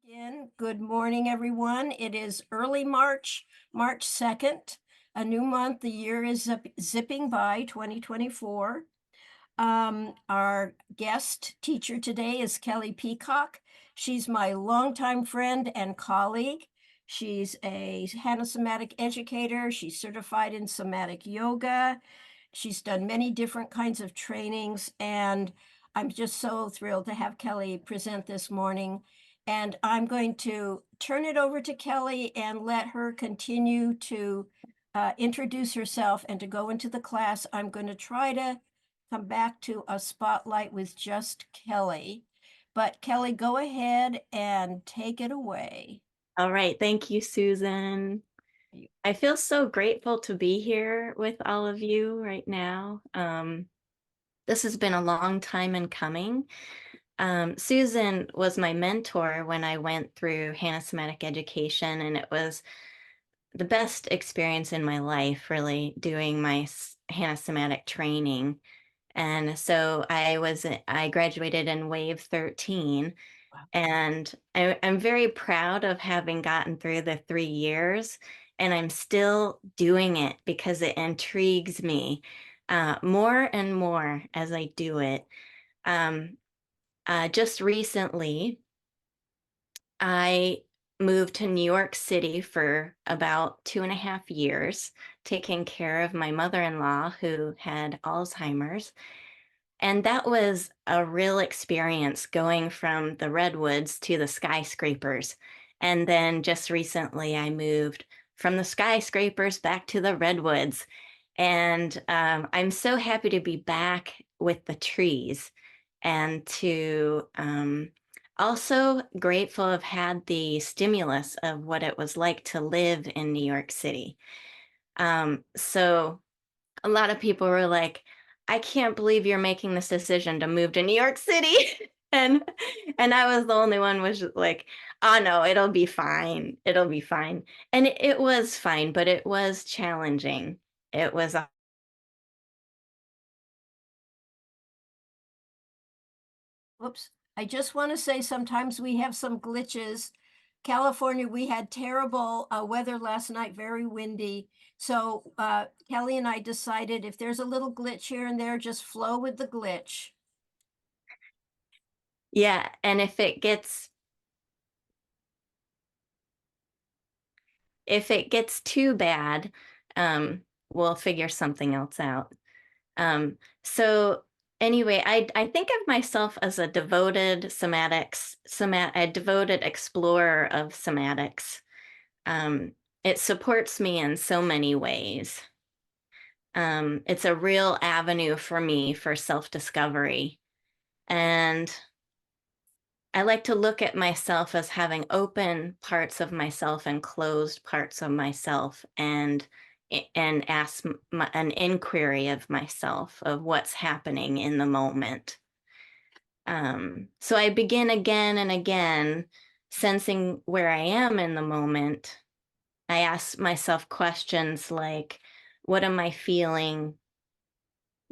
Again, good morning, everyone. It is early March, March 2nd, a new month. The year is zipping by, 2024. Our guest teacher today is Kelli Peacock. She's my longtime friend and colleague. She's a Somatic educator. She's certified in somatic yoga. She's done many different kinds of trainings, and I'm just so thrilled to have Kelli present this morning. And I'm going to turn it over to Kelli and let her continue to introduce herself and to go into the class. I'm going to try to come back to a spotlight with just Kelli. But Kelli, go ahead and take it away. All right. Thank you, Susan. I feel so grateful to be here with all of you right now. This has been a long time in coming. Susan was my mentor when I went through Somatic education, and it was the best experience in my life, really, doing my Somatic training. And so I graduated in wave 13. Wow. And I'm very proud of having gotten through the 3 years, and I'm still doing it because it intrigues me more and more as I do it. Just recently, I moved to New York City for about 2.5 years, taking care of my mother-in-law who had Alzheimer's. And that was a real experience, going from the redwoods to the skyscrapers. And then just recently, I moved from the skyscrapers back to the redwoods. And I'm so happy to be back with the trees, and to also grateful have had the stimulus of what it was like to live in New York City. So a lot of people were like, I can't believe you're making this decision to move to New York City. And I was the only one was like, oh no, it'll be fine. It'll be fine. And it was fine, but it was challenging. It was Whoops. I just want to say sometimes we have some glitches. California, we had terrible weather last night, very windy. So Kelli and I decided if there's a little glitch here and there, just flow with the glitch. yeah. And if it gets too bad, we'll figure something else out. So anyway, I think of myself as a devoted a devoted explorer of somatics. It supports me in so many ways. It's a real avenue for me for self-discovery. And I like to look at myself as having open parts of myself and closed parts of myself, and ask an inquiry of myself of what's happening in the moment. So I begin again and again, sensing where I am in the moment. I ask myself questions like, what am I feeling?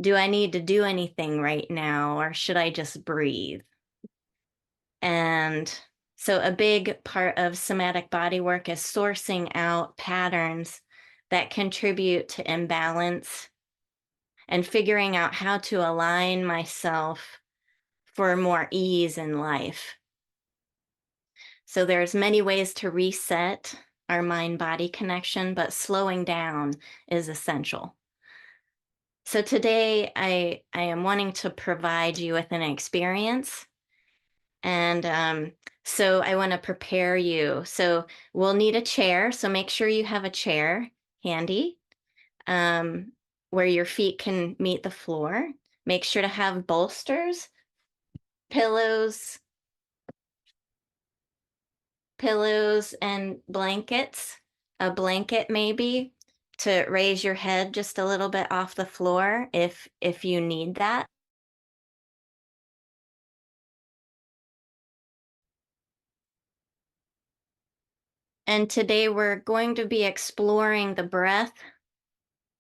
Do I need to do anything right now, or should I just breathe? And so a big part of somatic body work is sourcing out patterns that contribute to imbalance and figuring out how to align myself for more ease in life. So there's many ways to reset our mind-body connection, but slowing down is essential. So today I am wanting to provide you with an experience. And so I want to prepare you. So we'll need a chair. So make sure you have a chair handy, where your feet can meet the floor. Make sure to have bolsters, pillows, and blankets. A blanket maybe to raise your head just a little bit off the floor if you need that. And today we're going to be exploring the breath,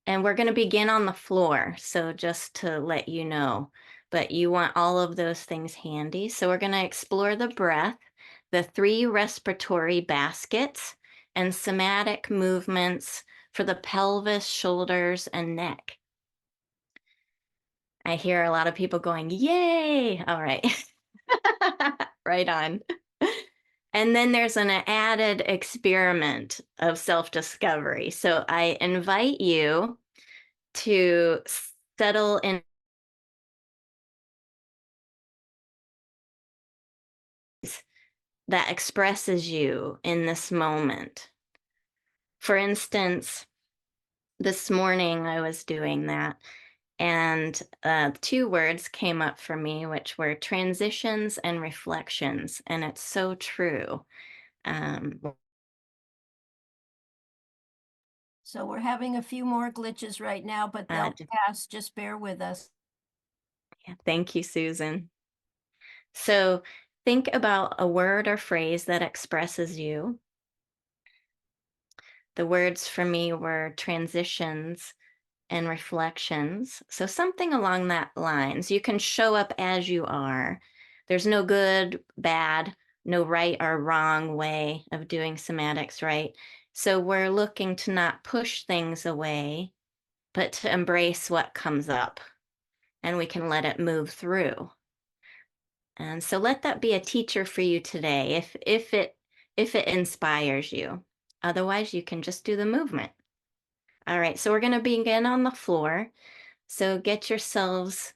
and we're going to begin on the floor. So just to let you know, but you want all of those things handy. So we're going to explore the breath the 3 respiratory baskets and somatic movements for the pelvis, shoulders, and neck. I hear a lot of people going, yay! All right. Right on. And then there's an added experiment of self-discovery. So I invite you to settle in that expresses you in this moment. For instance, this morning I was doing that, and 2 words came up for me, which were transitions and reflections. And it's so true. Um, So we're having a few more glitches right now, but they'll pass. Just bear with us. Yeah, thank you, Susan. So think about a word or phrase that expresses you. The words for me were transitions and reflections. So something along that lines. You can show up as you are. There's no good, bad, no right or wrong way of doing somatics, right? So we're looking to not push things away, but to embrace what comes up, and we can let it move through. And so let that be a teacher for you today, if it inspires you. Otherwise, you can just do the movement. All right, so we're going to begin on the floor. So get yourselves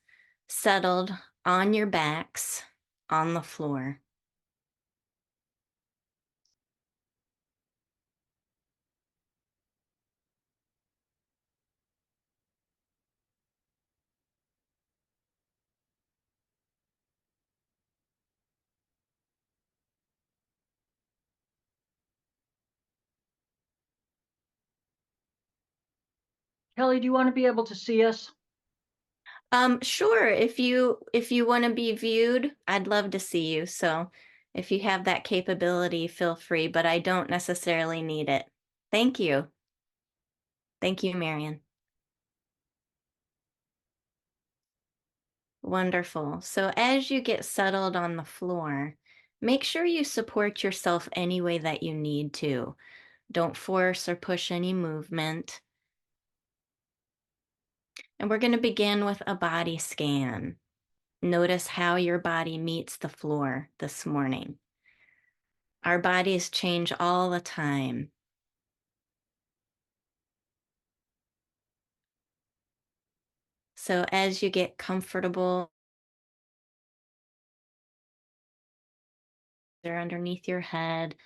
settled on your backs on the floor. Kelli, do you want to be able to see us? Sure. If you want to be viewed, I'd love to see you. So if you have that capability, feel free, but I don't necessarily need it. Thank you. Thank you, Marion. Wonderful. So as you get settled on the floor, make sure you support yourself any way that you need to. Don't force or push any movement. And we're going to begin with a body scan. Notice how your body meets the floor this morning. Our bodies change all the time. So as you get comfortable, they're underneath your head,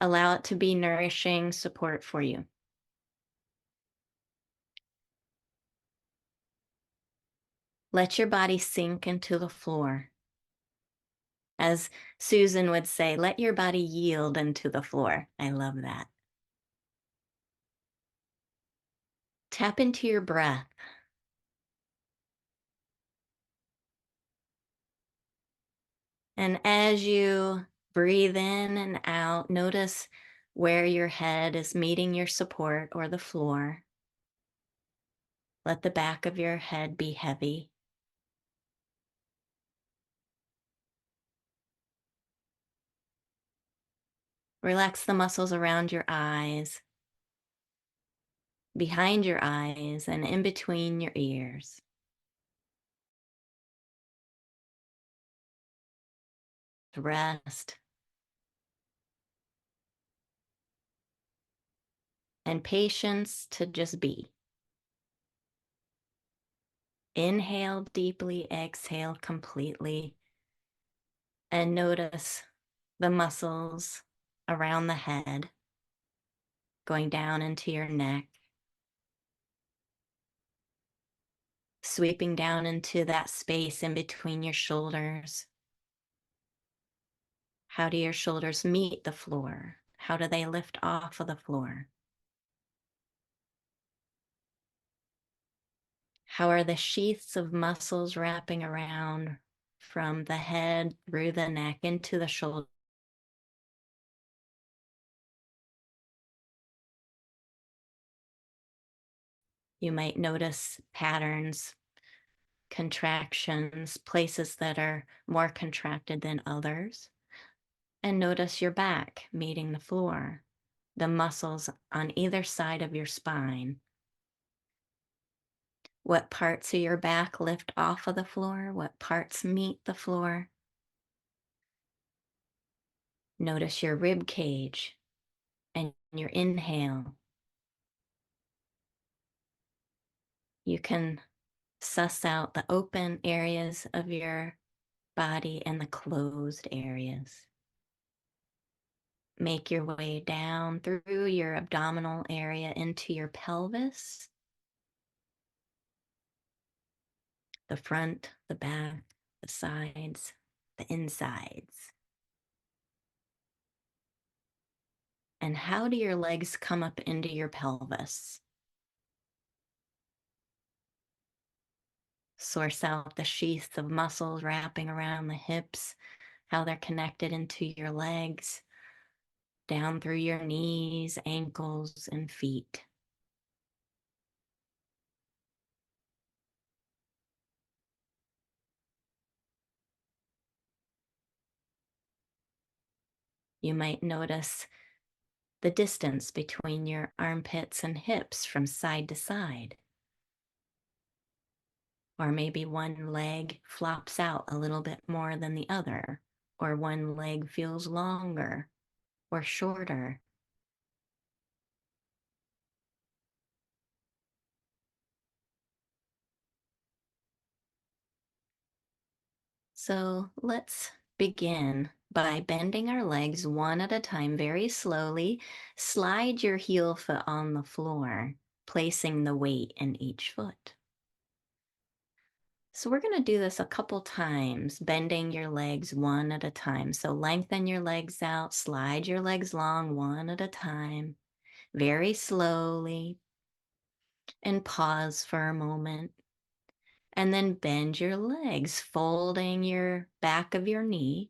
allow it to be nourishing support for you. Let your body sink into the floor. As Susan would say, let your body yield into the floor. I love that. Tap into your breath. And as you breathe in and out, notice where your head is meeting your support or the floor. Let the back of your head be heavy. Relax the muscles around your eyes, behind your eyes, and in between your ears. Rest. And patience to just be. Inhale deeply, exhale completely, and notice the muscles around the head going down into your neck, sweeping down into that space in between your shoulders. How do your shoulders meet the floor? How do they lift off of the floor? How are the sheaths of muscles wrapping around from the head through the neck into the shoulder? You might notice patterns, contractions, places that are more contracted than others. And notice your back meeting the floor, the muscles on either side of your spine. What parts of your back lift off of the floor? What parts meet the floor? Notice your rib cage and your inhale. You can suss out the open areas of your body and the closed areas. Make your way down through your abdominal area into your pelvis, the front, the back, the sides, the insides. And how do your legs come up into your pelvis? Source out the sheath of muscles wrapping around the hips, how they're connected into your legs, down through your knees, ankles, and feet. You might notice the distance between your armpits and hips from side to side. Or maybe one leg flops out a little bit more than the other, or one leg feels longer or shorter. So let's begin by bending our legs one at a time very slowly. Slide your heel foot on the floor, placing the weight in each foot. So we're going to do this a couple times, bending your legs one at a time. So lengthen your legs out, slide your legs long one at a time, very slowly, and pause for a moment. And then bend your legs, folding your back of your knee,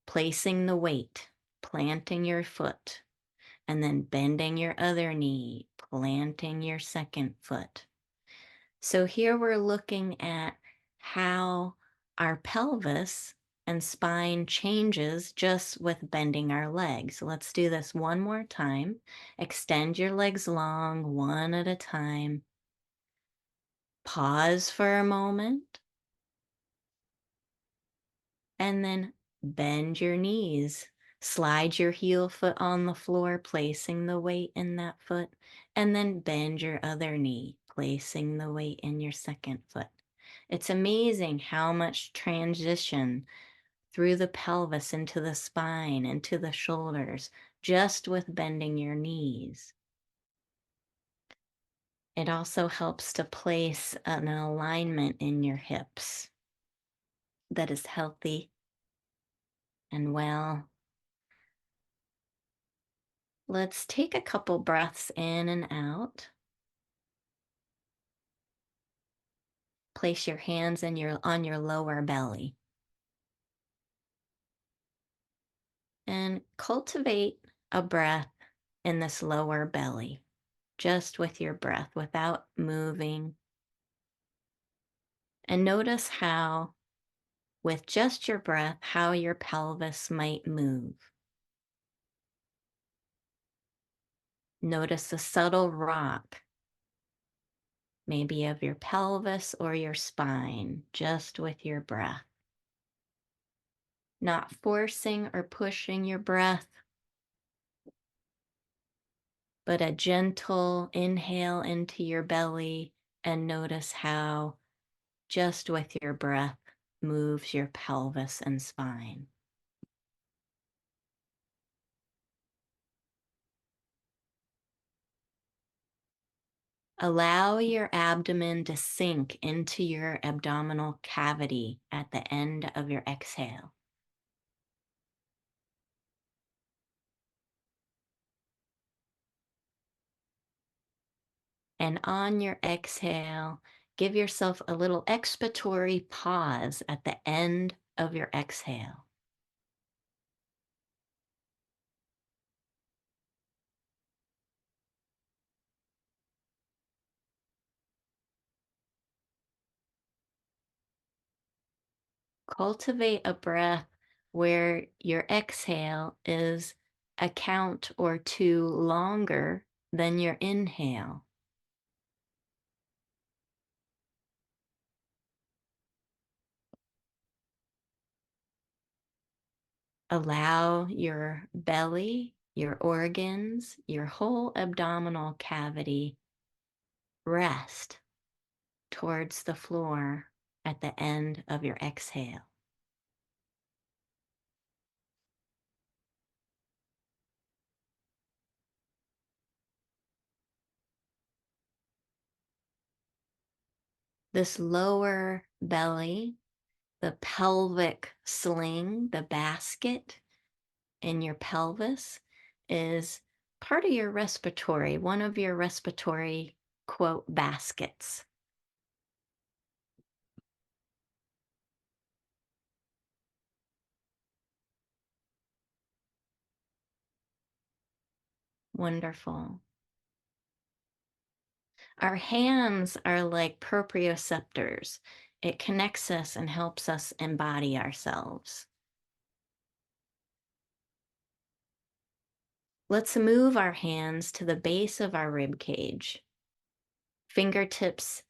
placing the weight, planting your foot, and then bending your other knee, planting your second foot. So here we're looking at how our pelvis and spine changes just with bending our legs. Let's do this one more time. Extend your legs long, one at a time. Pause for a moment. And then bend your knees. Slide your heel foot on the floor, placing the weight in that foot. And then bend your other knee, placing the weight in your second foot. It's amazing how much transition through the pelvis into the spine, into the shoulders, just with bending your knees. It also helps to place an alignment in your hips that is healthy and well. Let's take a couple breaths in and out. Place your hands on your lower belly. And cultivate a breath in this lower belly, just with your breath, without moving. And notice how, with just your breath, how your pelvis might move. Notice the subtle rock, maybe of your pelvis or your spine, just with your breath. Not forcing or pushing your breath, but a gentle inhale into your belly, and notice how just with your breath moves your pelvis and spine. Allow your abdomen to sink into your abdominal cavity at the end of your exhale. And on your exhale, give yourself a little expiratory pause at the end of your exhale. Cultivate a breath where your exhale is a count or two longer than your inhale. Allow your belly, your organs, your whole abdominal cavity rest towards the floor at the end of your exhale. This lower belly, the pelvic sling, the basket in your pelvis, is part of your respiratory, one of your respiratory, quote, baskets. Wonderful. Our hands are like proprioceptors. It connects us and helps us embody ourselves. Let's move our hands to the base of our rib cage. Fingertips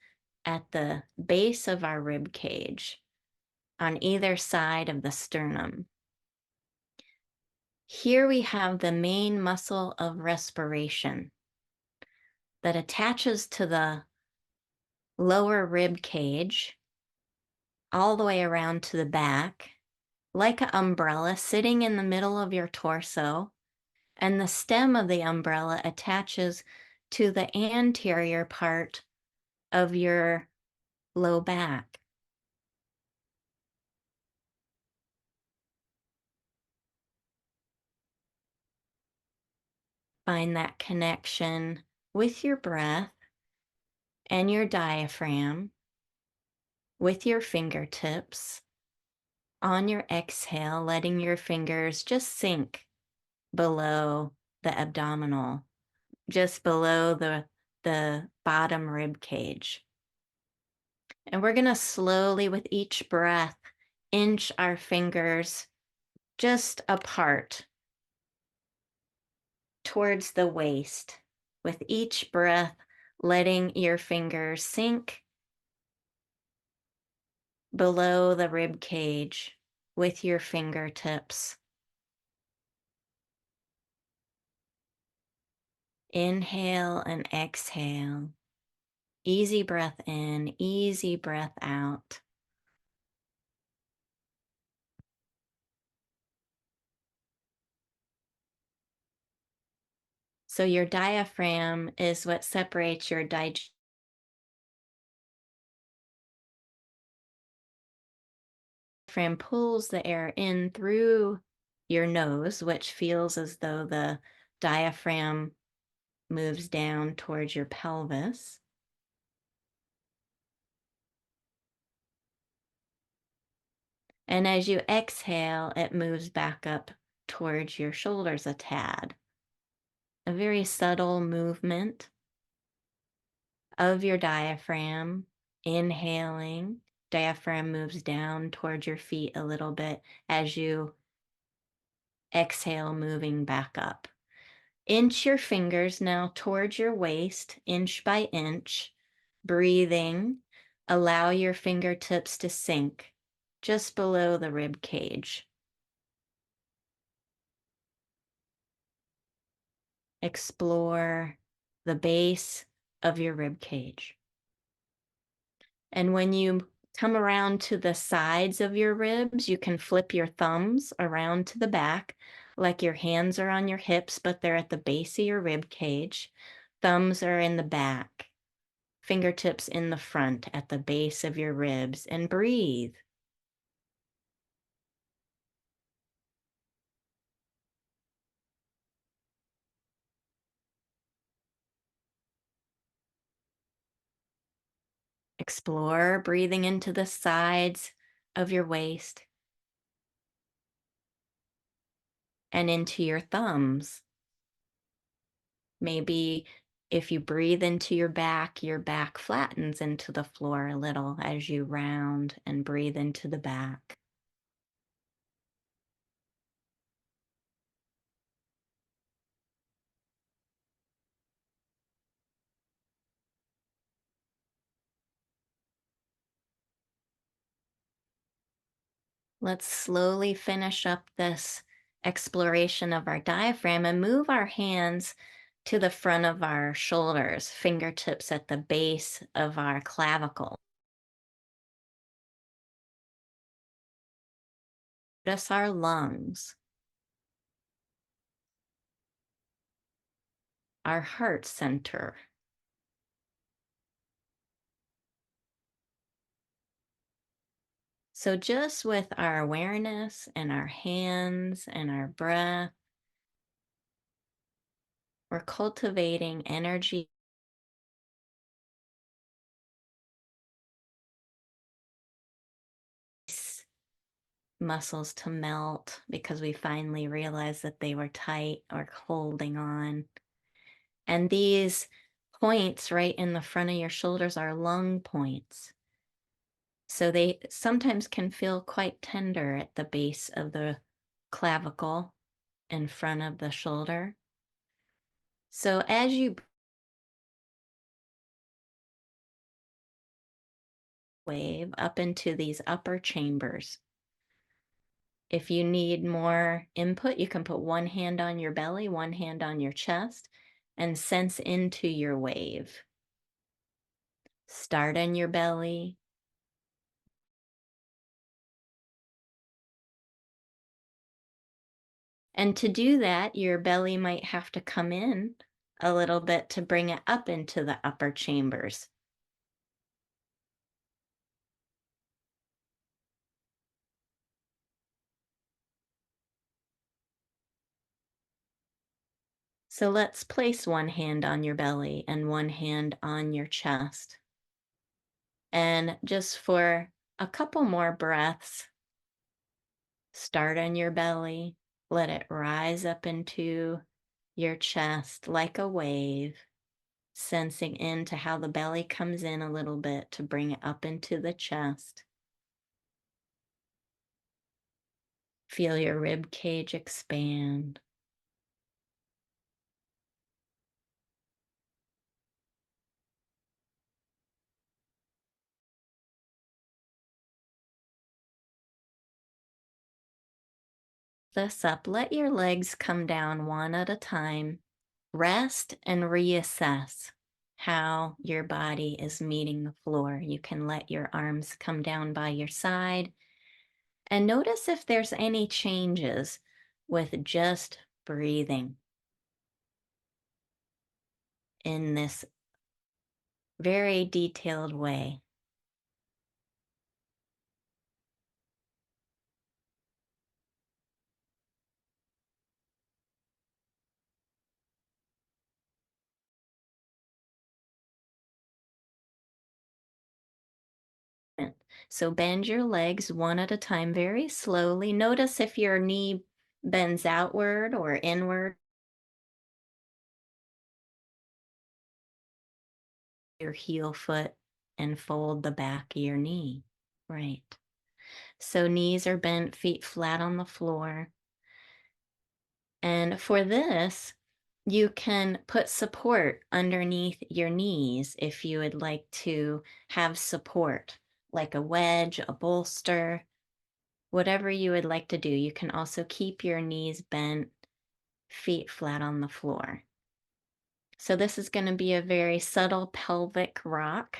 at the base of our rib cage on either side of the sternum. Here we have the main muscle of respiration that attaches to the lower rib cage all the way around to the back, like an umbrella sitting in the middle of your torso, and the stem of the umbrella attaches to the anterior part of your low back. Find that connection with your breath and your diaphragm, with your fingertips. On your exhale, letting your fingers just sink below the abdominal, just below the bottom rib cage. And we're going to slowly, with each breath, inch our fingers just apart towards the waist. With each breath, letting your fingers sink below the rib cage with your fingertips. Inhale and exhale. Easy breath in, easy breath out. So your diaphragm is what separates your digestion. Diaphragm pulls the air in through your nose, which feels as though the diaphragm moves down towards your pelvis. And as you exhale, it moves back up towards your shoulders a tad. A very subtle movement of your diaphragm. Inhaling, diaphragm moves down towards your feet a little bit as you exhale, moving back up. Inch your fingers now towards your waist, inch by inch. Breathing, allow your fingertips to sink just below the rib cage. Explore the base of your rib cage. And when you come around to the sides of your ribs, you can flip your thumbs around to the back, like your hands are on your hips, but they're at the base of your rib cage. Thumbs are in the back, fingertips in the front at the base of your ribs, and breathe. Explore breathing into the sides of your waist and into your thumbs. Maybe if you breathe into your back flattens into the floor a little as you round and breathe into the back. Let's slowly finish up this exploration of our diaphragm and move our hands to the front of our shoulders, fingertips at the base of our clavicle. Notice our lungs, our heart center. So just with our awareness and our hands and our breath, we're cultivating energy muscles to melt because we finally realized that they were tight or holding on. And these points right in the front of your shoulders are lung points. So they sometimes can feel quite tender at the base of the clavicle in front of the shoulder. So as you wave up into these upper chambers, if you need more input, you can put one hand on your belly, one hand on your chest, and sense into your wave. Start on your belly. And to do that, your belly might have to come in a little bit to bring it up into the upper chambers. So let's place one hand on your belly and one hand on your chest. And just for a couple more breaths, start on your belly, let it rise up into your chest like a wave, sensing into how the belly comes in a little bit to bring it up into the chest. Feel your rib cage expand. This up, let your legs come down one at a time. Rest and reassess how your body is meeting the floor. You can let your arms come down by your side and notice if there's any changes with just breathing in this very detailed way. So bend your legs one at a time very slowly. Notice if your knee bends outward or inward. Your heel foot and fold the back of your knee. Right. So knees are bent, feet flat on the floor. And for this, you can put support underneath your knees if you would like to have support, like a wedge, a bolster, whatever you would like to do. You can also keep your knees bent, feet flat on the floor. So this is going to be a very subtle pelvic rock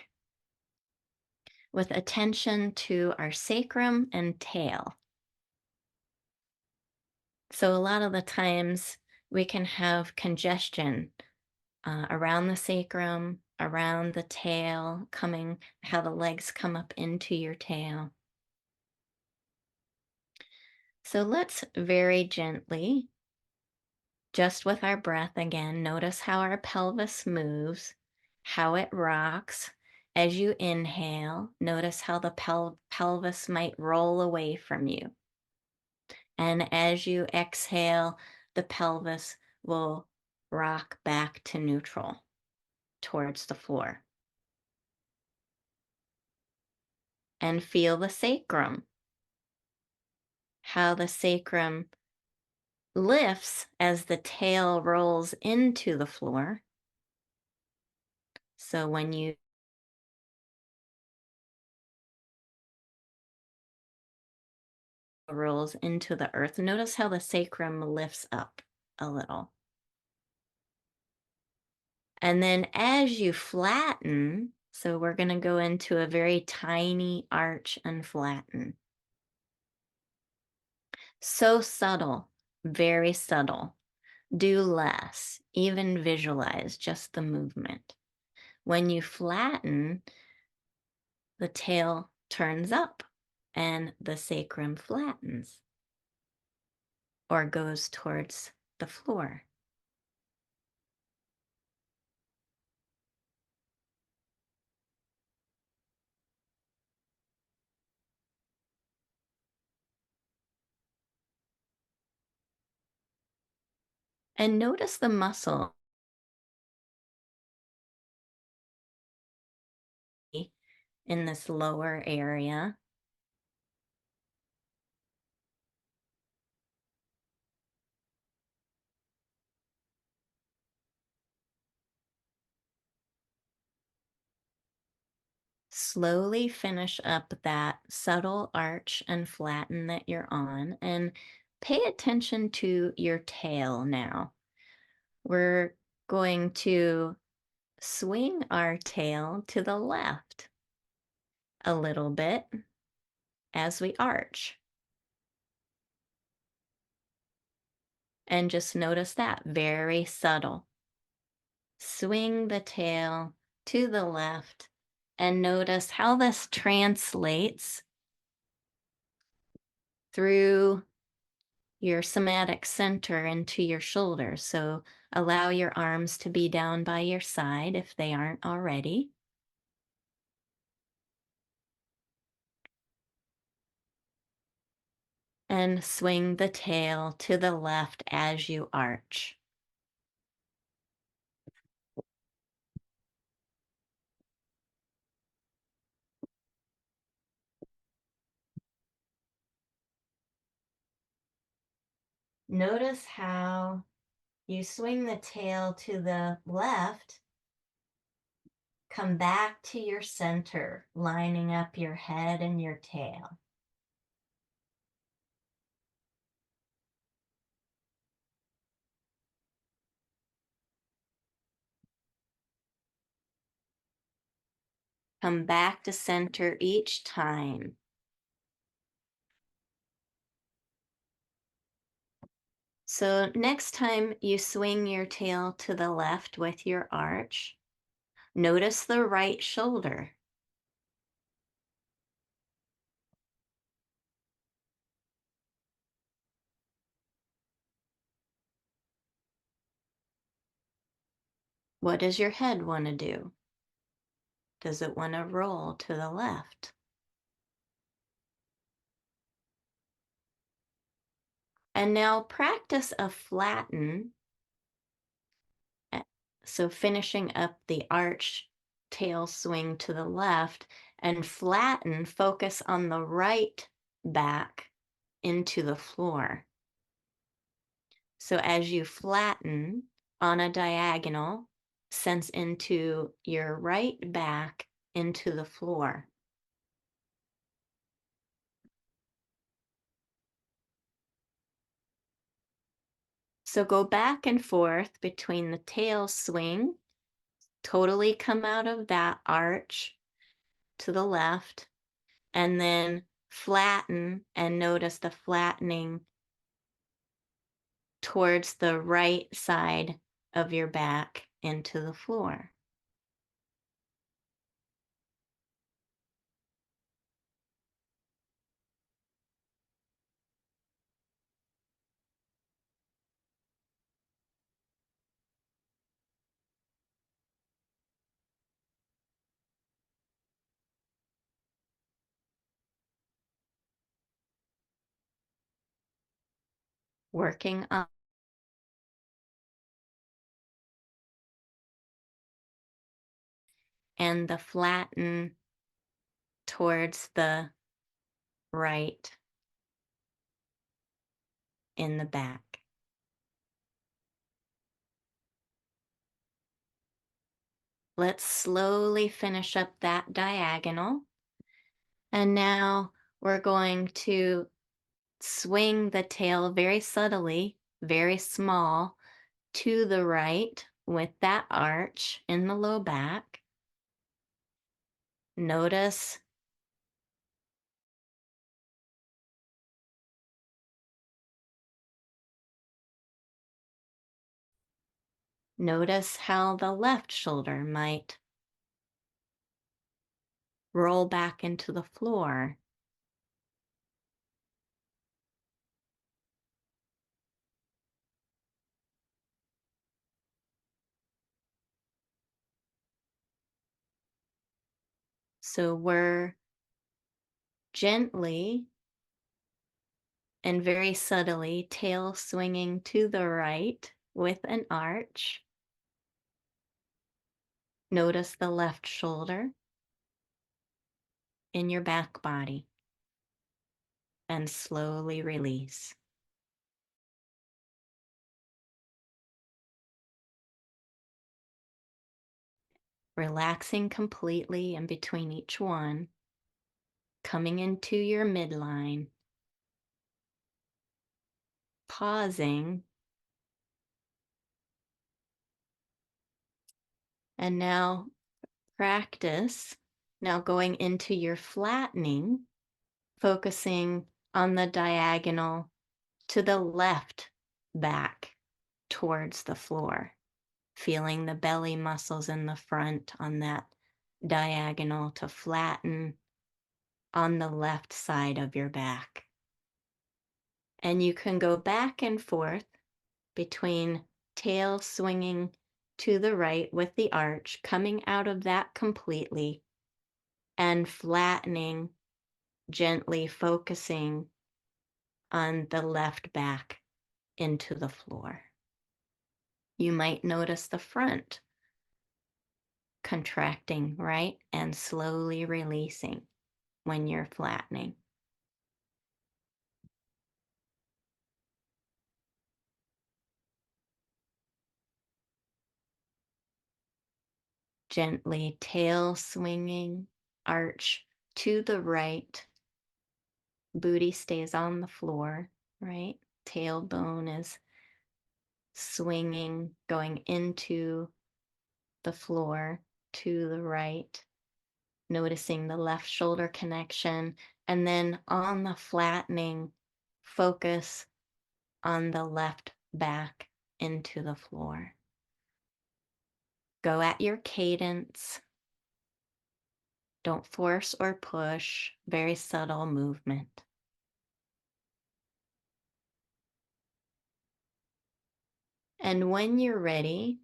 with attention to our sacrum and tail. So a lot of the times we can have congestion around the sacrum, around the tail, coming, how the legs come up into your tail. So let's very gently, just with our breath again, notice how our pelvis moves, how it rocks. As you inhale, notice how the pelvis might roll away from you. And as you exhale, the pelvis will rock back to neutral towards the floor. And feel the sacrum, how the sacrum lifts as the tail rolls into the floor. So when you rolls into the earth. Notice how the sacrum lifts up a little. And then as you flatten, so we're going to go into a very tiny arch and flatten. So subtle, very subtle. Do less, even visualize just the movement. When you flatten, the tail turns up and the sacrum flattens or goes towards the floor. And notice the muscle in this lower area. Slowly finish up that subtle arch and flatten that you're on, and pay attention to your tail now. We're going to swing our tail to the left a little bit as we arch. And just notice that, very subtle. Swing the tail to the left and notice how this translates through your somatic center into your shoulders. So allow your arms to be down by your side if they aren't already. And swing the tail to the left as you arch. Notice how you swing the tail to the left, come back to your center, lining up your head and your tail. Come back to center each time. So next time you swing your tail to the left with your arch, notice the right shoulder. What does your head want to do? Does it want to roll to the left? And now practice a flatten. So finishing up the arch tail swing to the left, and flatten, focus on the right back into the floor. So as you flatten on a diagonal, sense into your right back into the floor. So go back and forth between the tail swing, totally come out of that arch to the left, and then flatten and notice the flattening towards the right side of your back into the floor. Working up and the flatten towards the right in the back. Let's slowly finish up that diagonal. And now we're going to swing the tail very subtly, very small, to the right with that arch in the low back. Notice how the left shoulder might roll back into the floor. So we're gently and very subtly tail swinging to the right with an arch. Notice the left shoulder in your back body and slowly release. Relaxing completely in between each one, coming into your midline, pausing, and now practice. Now going into your flattening, focusing on the diagonal to the left back towards the floor, feeling the belly muscles in the front on that diagonal to flatten on the left side of your back. And you can go back and forth between tail swinging to the right with the arch, coming out of that completely, and flattening, gently focusing on the left back into the floor. You might notice the front contracting, right? And slowly releasing when you're flattening. Gently tail swinging, arch to the right. Booty stays on the floor, right? Tailbone is swinging, going into the floor to the right. Noticing the left shoulder connection, and then on the flattening, focus on the left back into the floor. Go at your cadence. Don't force or push, very subtle movement. And when you're ready,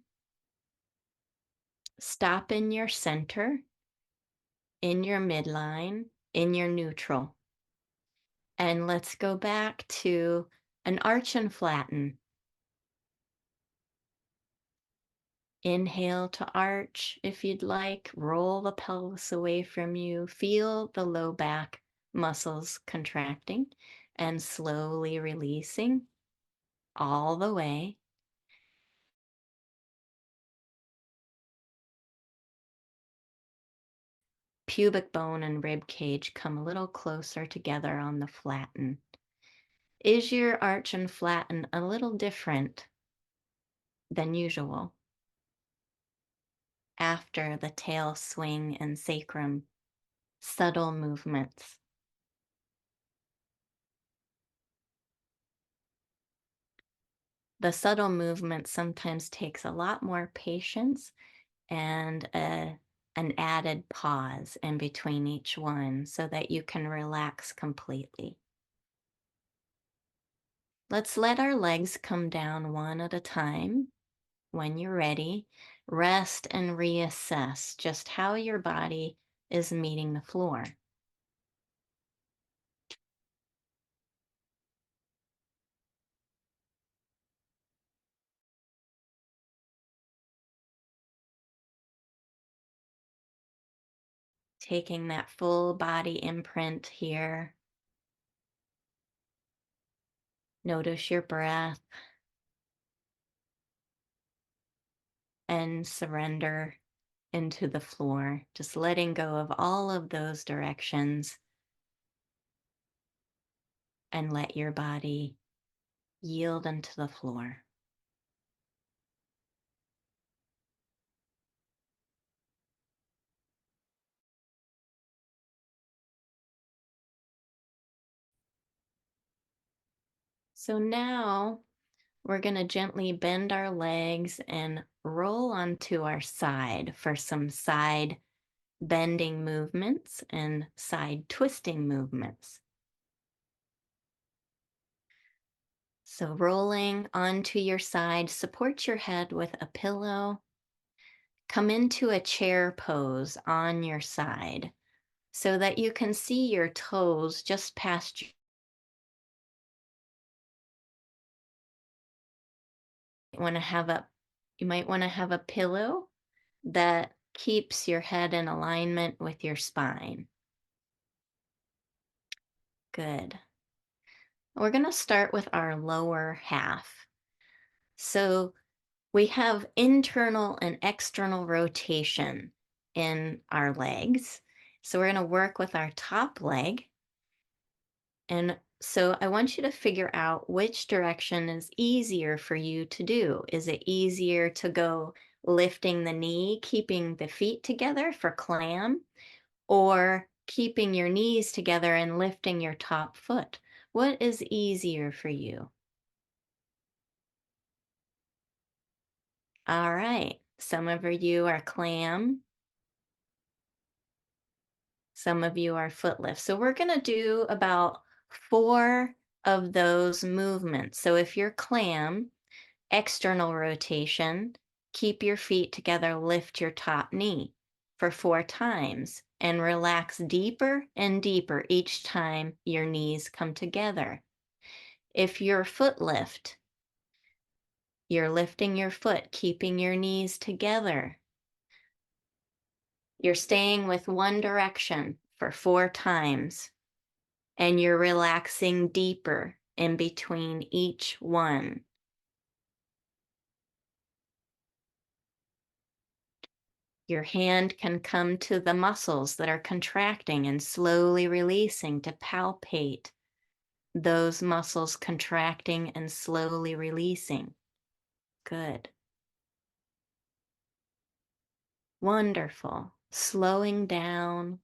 stop in your center, in your midline, in your neutral. And let's go back to an arch and flatten. Inhale to arch if you'd like. Roll the pelvis away from you. Feel the low back muscles contracting and slowly releasing all the way. Pubic bone and rib cage come a little closer together on the flatten. Is your arch and flatten a little different than usual after the tail swing and sacrum subtle movements? The subtle movement sometimes takes a lot more patience and an added pause in between each one so that you can relax completely. Let's let our legs come down one at a time. When you're ready, rest and reassess just how your body is meeting the floor. Taking that full body imprint here. Notice your breath and surrender into the floor, just letting go of all of those directions. and let your body yield into the floor. So now we're going to gently bend our legs and roll onto our side for some side bending movements and side twisting movements. So rolling onto your side, support your head with a pillow. Come into a chair pose on your side so that you can see your toes just past you. You might want to have a pillow that keeps your head in alignment with your spine. Good. We're going to start with our lower half. So we have internal and external rotation in our legs. So we're going to work with our top leg. And so I want you to figure out which direction is easier for you to do. Is it easier to go lifting the knee, keeping the feet together for clam, or keeping your knees together and lifting your top foot? What is easier for you? All right. Some of you are clam. Some of you are foot lift. So we're going to do about 4 of those movements. So if you're clam, external rotation, keep your feet together, lift your top knee for 4 times, and relax deeper and deeper each time your knees come together. If you're foot lift, you're lifting your foot, keeping your knees together. You're staying with one direction for 4 times, and you're relaxing deeper in between each one. Your hand can come to the muscles that are contracting and slowly releasing to palpate those muscles contracting and slowly releasing. Good. Wonderful. Slowing down.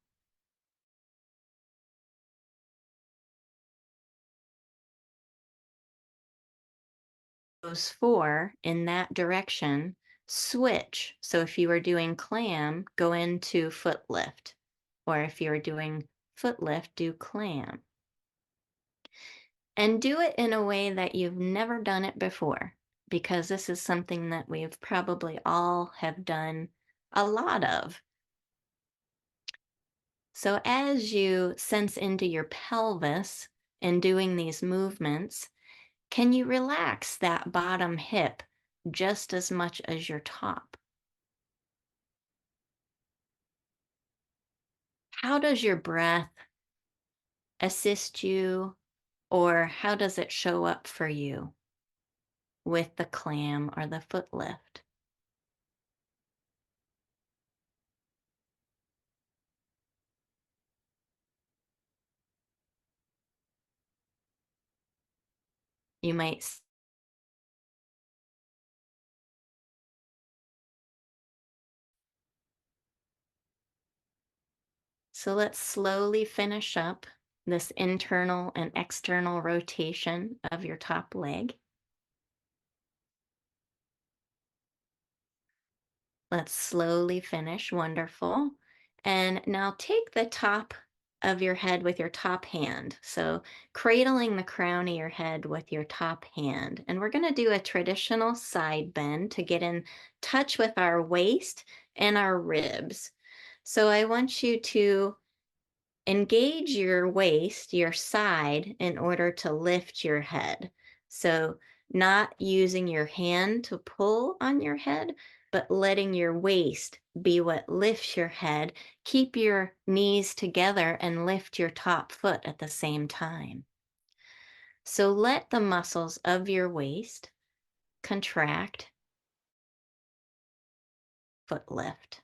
Those 4 in that direction, switch. So if you are doing clam, go into foot lift. Or if you're doing foot lift, do clam. And do it in a way that you've never done it before, because this is something that we've probably all have done a lot of. So as you sense into your pelvis in doing these movements, can you relax that bottom hip just as much as your top? How does your breath assist you, or how does it show up for you with the clam or the foot lift? You might So let's slowly finish up this internal and external rotation of your top leg. Let's slowly finish. Wonderful. And now take the top of your head with your top hand. So cradling the crown of your head with your top hand. And we're going to do a traditional side bend to get in touch with our waist and our ribs. So I want you to engage your waist, your side, in order to lift your head. So not using your hand to pull on your head, but letting your waist be what lifts your head. Keep your knees together and lift your top foot at the same time. So let the muscles of your waist contract, foot lift.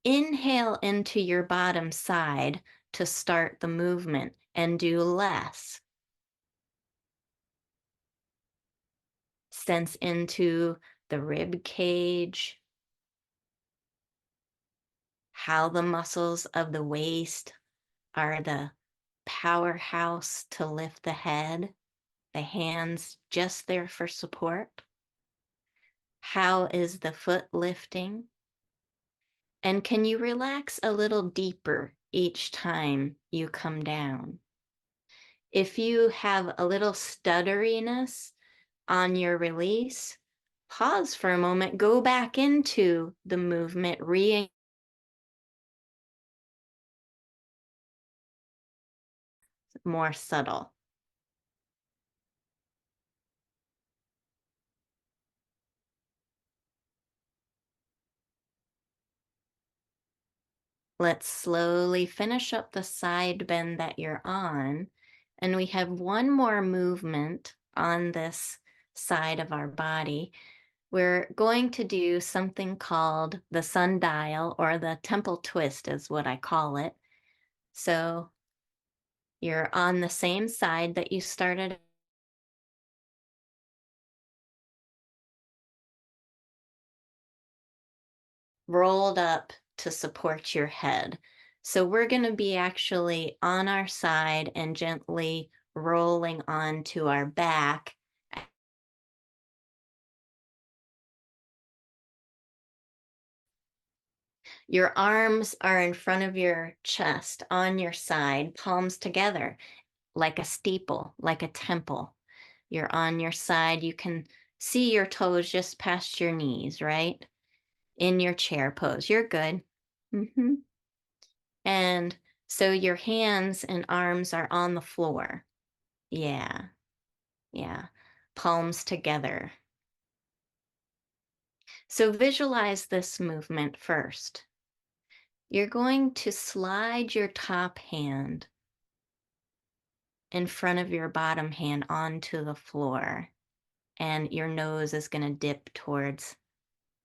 Inhale into your bottom side, to start the movement and do less. Sense into the rib cage, how the muscles of the waist are the powerhouse to lift the head, the hands just there for support. How is the foot lifting? And can you relax a little deeper each time you come down? If you have a little stutteriness on your release, pause for a moment, go back into the movement, more subtle. Let's slowly finish up the side bend that you're on. And we have one more movement on this side of our body. We're going to do something called the sundial, or the temple twist is what I call it. So you're on the same side that you started. Rolled up to support your head. So we're going to be actually on our side and gently rolling onto our back. Your arms are in front of your chest on your side, palms together, like a steeple, like a temple. You're on your side. You can see your toes just past your knees, right? In your chair pose. You're good. And so your hands and arms are on the floor. Yeah, yeah. Palms together. So visualize this movement first. You're going to slide your top hand in front of your bottom hand onto the floor, and your nose is going to dip towards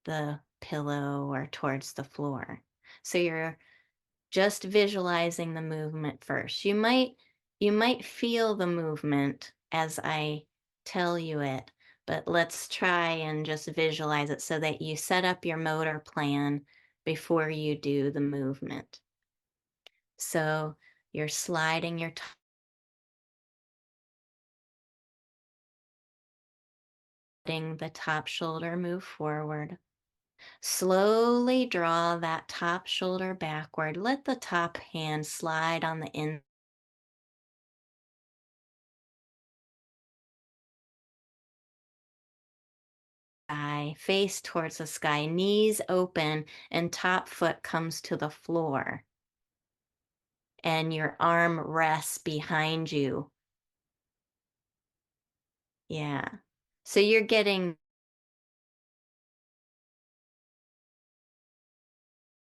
the pillow or towards the floor. So you're just visualizing the movement first. You might feel the movement as I tell you it, but let's try and just visualize it so that you set up your motor plan before you do the movement. So you're sliding your letting the top shoulder move forward. Slowly draw that top shoulder backward. Let the top hand slide on the inside. Face towards the sky, knees open, and top foot comes to the floor. And your arm rests behind you. Yeah. So you're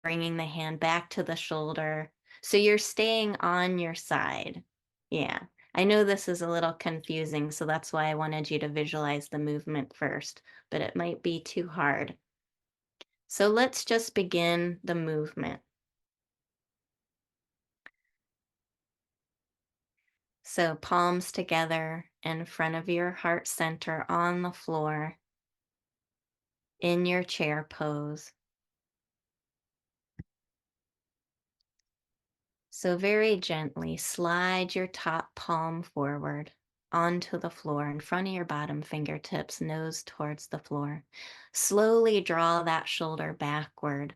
bringing the hand back to the shoulder. So you're staying on your side. Yeah. I know this is a little confusing, so that's why I wanted you to visualize the movement first, but it might be too hard. So let's just begin the movement. So palms together in front of your heart center on the floor in your chair pose. So very gently slide your top palm forward onto the floor in front of your bottom fingertips, nose towards the floor. Slowly draw that shoulder backward.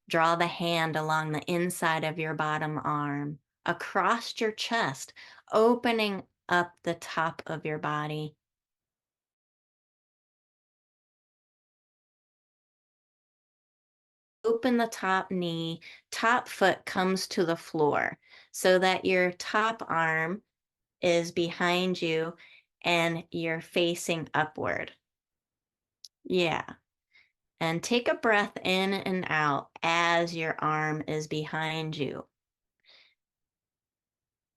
Draw the hand along the inside of your bottom arm, across your chest, opening up the top of your body. Open the top knee, top foot comes to the floor so that your top arm is behind you and you're facing upward. Yeah. And take a breath in and out as your arm is behind you.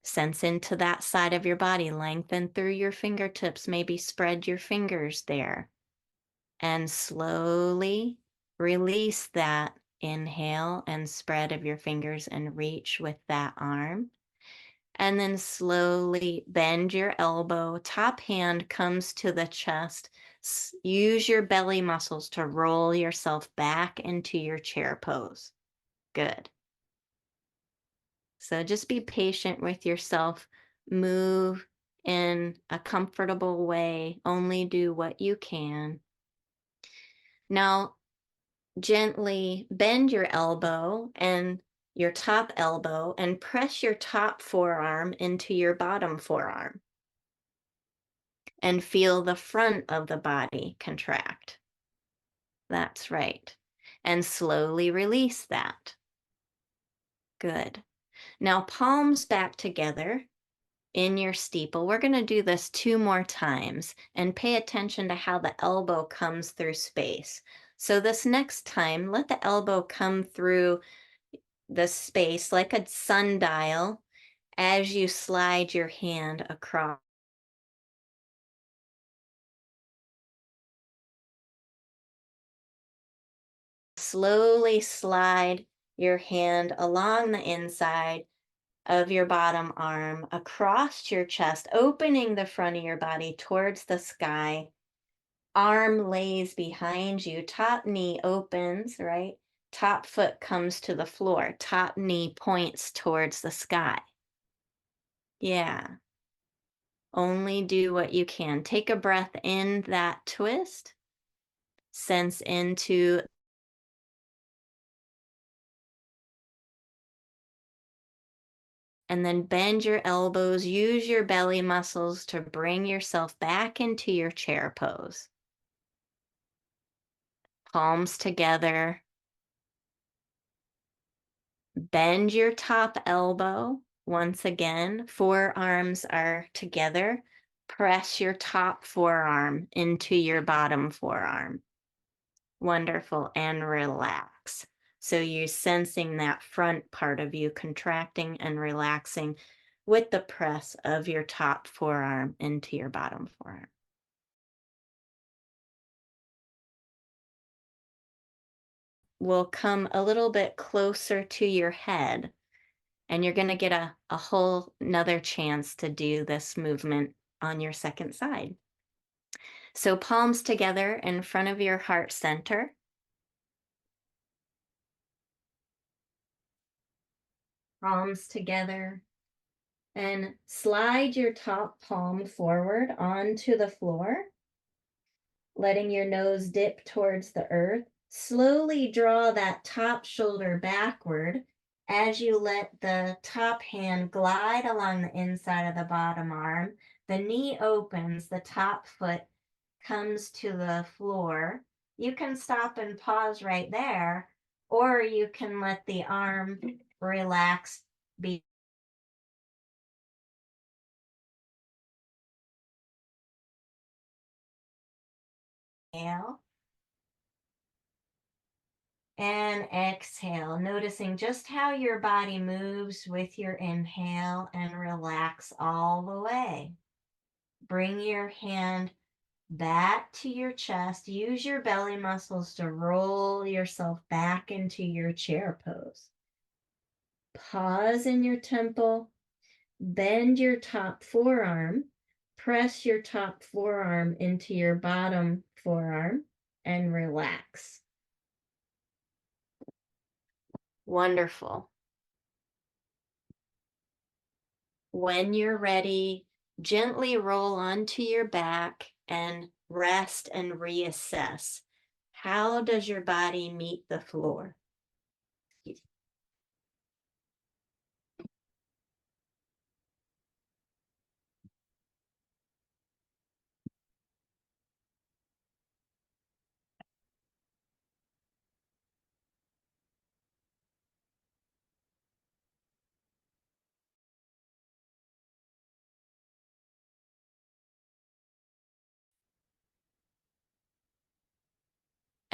Sense into that side of your body, lengthen through your fingertips, maybe spread your fingers there. And slowly release that Inhale and spread of your fingers and reach with that arm. And then slowly bend your elbow. Top hand comes to the chest. Use your belly muscles to roll yourself back into your chair pose. Good. So just be patient with yourself. Move in a comfortable way. Only do what you can. Now, gently bend your elbow and your top elbow and press your top forearm into your bottom forearm. And feel the front of the body contract. That's right. And slowly release that. Good. Now, palms back together in your steeple. We're going to do this 2 more times and pay attention to how the elbow comes through space. So this next time, let the elbow come through the space like a sundial as you slide your hand across. Slowly slide your hand along the inside of your bottom arm across your chest, opening the front of your body towards the sky. Arm lays behind you, top knee opens, right? Top foot comes to the floor, top knee points towards the sky. Yeah. Only do what you can. Take a breath in that twist. Sense into and then bend your elbows. Use your belly muscles to bring yourself back into your chair pose. Palms together. Bend your top elbow. Once again, forearms are together. Press your top forearm into your bottom forearm. Wonderful. And relax. So you're sensing that front part of you contracting and relaxing with the press of your top forearm into your bottom forearm. We'll come a little bit closer to your head, and you're going to get a whole nother chance to do this movement on your second side. So palms together in front of your heart center. Palms together. And slide your top palm forward onto the floor, letting your nose dip towards the earth. Slowly draw that top shoulder backward as you let the top hand glide along the inside of the bottom arm. The knee opens, the top foot comes to the floor. You can stop and pause right there, or you can let the arm relax. Inhale and exhale, noticing just how your body moves with your inhale, and relax all the way. Bring your hand back to your chest. Use your belly muscles to roll yourself back into your chair pose. Pause in your tempo. Bend your top forearm. Press your top forearm into your bottom forearm and relax. Wonderful. When you're ready, gently roll onto your back and rest and reassess. How does your body meet the floor?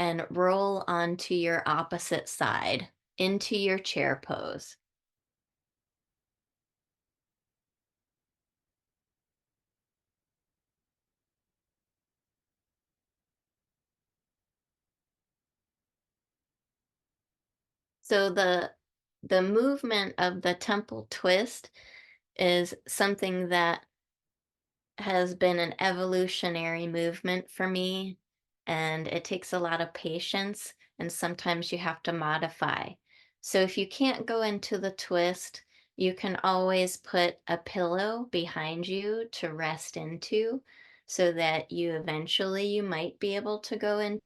And roll onto your opposite side into your chair pose. So the movement of the temple twist is something that has been an evolutionary movement for me, and it takes a lot of patience, and sometimes you have to modify. So if you can't go into the twist, you can always put a pillow behind you to rest into so that you might be able to go in.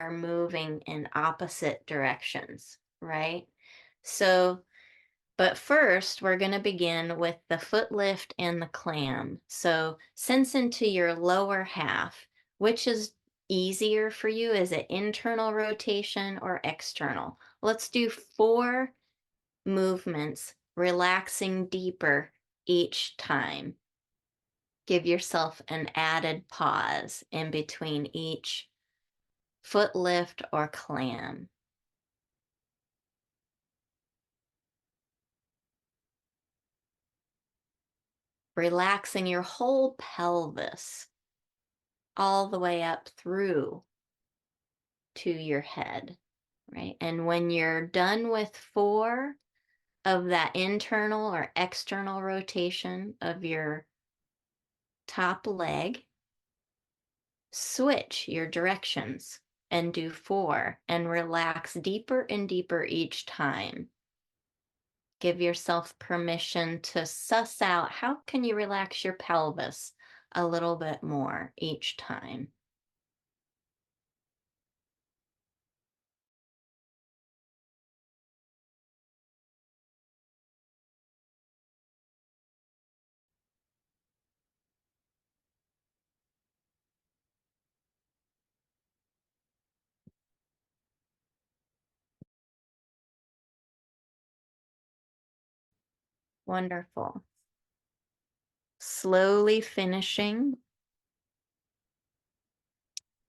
Are moving in opposite directions, right? So but first, we're going to begin with the foot lift and the clam. So sense into your lower half. Which is easier for you? Is it internal rotation or external? Let's do 4 movements, relaxing deeper each time. Give yourself an added pause in between each foot lift or clam. Relaxing your whole pelvis all the way up through to your head, right? And when you're done with 4 of that internal or external rotation of your top leg, switch your directions and do 4 and relax deeper and deeper each time. Give yourself permission to suss out how can you relax your pelvis a little bit more each time. Wonderful. Slowly finishing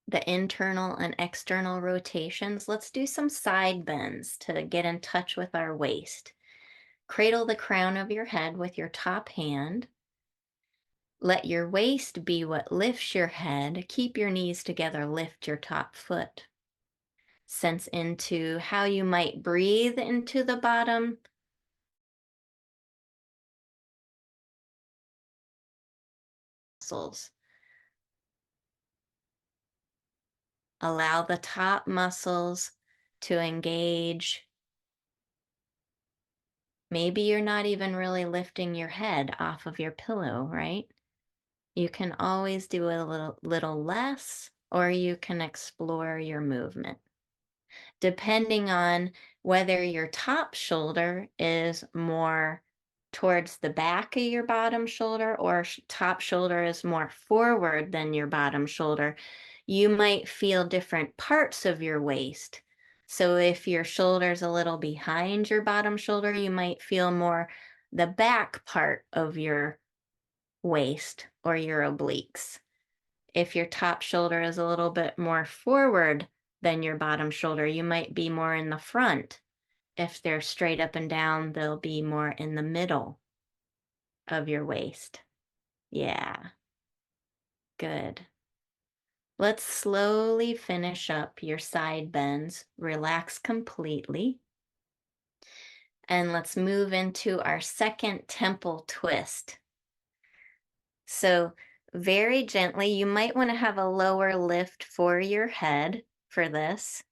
the internal and external rotations. Let's do some side bends to get in touch with our waist. Cradle the crown of your head with your top hand. Let your waist be what lifts your head. Keep your knees together, lift your top foot. Sense into how you might breathe into the bottom muscles. Allow the top muscles to engage. Maybe you're not even really lifting your head off of your pillow, right? You can always do a little less, or you can explore your movement. Depending on whether your top shoulder is more towards the back of your bottom shoulder or top shoulder is more forward than your bottom shoulder, you might feel different parts of your waist. So if your shoulder's a little behind your bottom shoulder, you might feel more the back part of your waist or your obliques. If your top shoulder is a little bit more forward than your bottom shoulder, you might be more in the front. If they're straight up and down, they'll be more in the middle of your waist. Yeah, good. Let's slowly finish up your side bends. Relax completely. And let's move into our second temple twist. So very gently, you might want to have a lower lift for your head for this.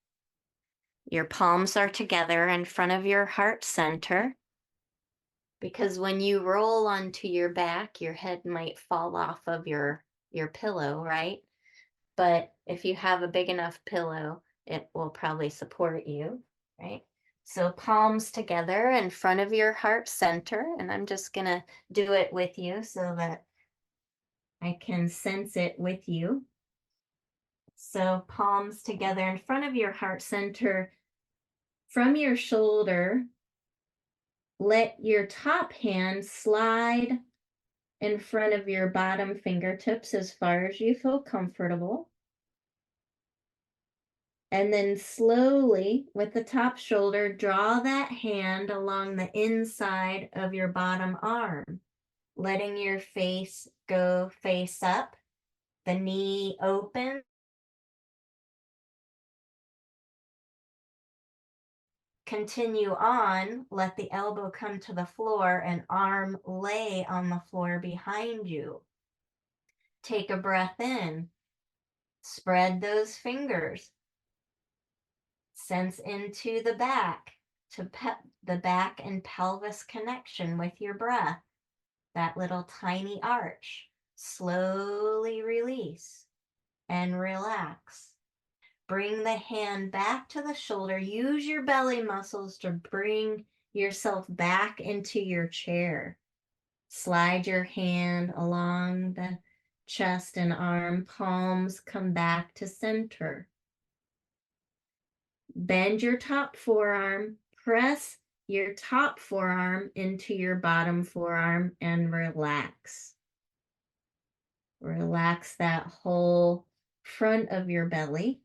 Your palms are together in front of your heart center, because when you roll onto your back, your head might fall off of your pillow, right? But if you have a big enough pillow, it will probably support you, right? So palms together in front of your heart center, and I'm just gonna do it with you so that I can sense it with you. So palms together in front of your heart center. From your shoulder, let your top hand slide in front of your bottom fingertips as far as you feel comfortable. And then slowly, with the top shoulder, draw that hand along the inside of your bottom arm, letting your face go face up, the knee open, Continue on, let the elbow come to the floor and arm lay on the floor behind you. Take a breath in. Spread those fingers. Sense into the back, to the back and pelvis connection with your breath. That little tiny arch. Slowly release and relax. Bring the hand back to the shoulder. Use your belly muscles to bring yourself back into your chair. Slide your hand along the chest and arm. Palms come back to center. Bend your top forearm. Press your top forearm into your bottom forearm and relax. Relax that whole front of your belly.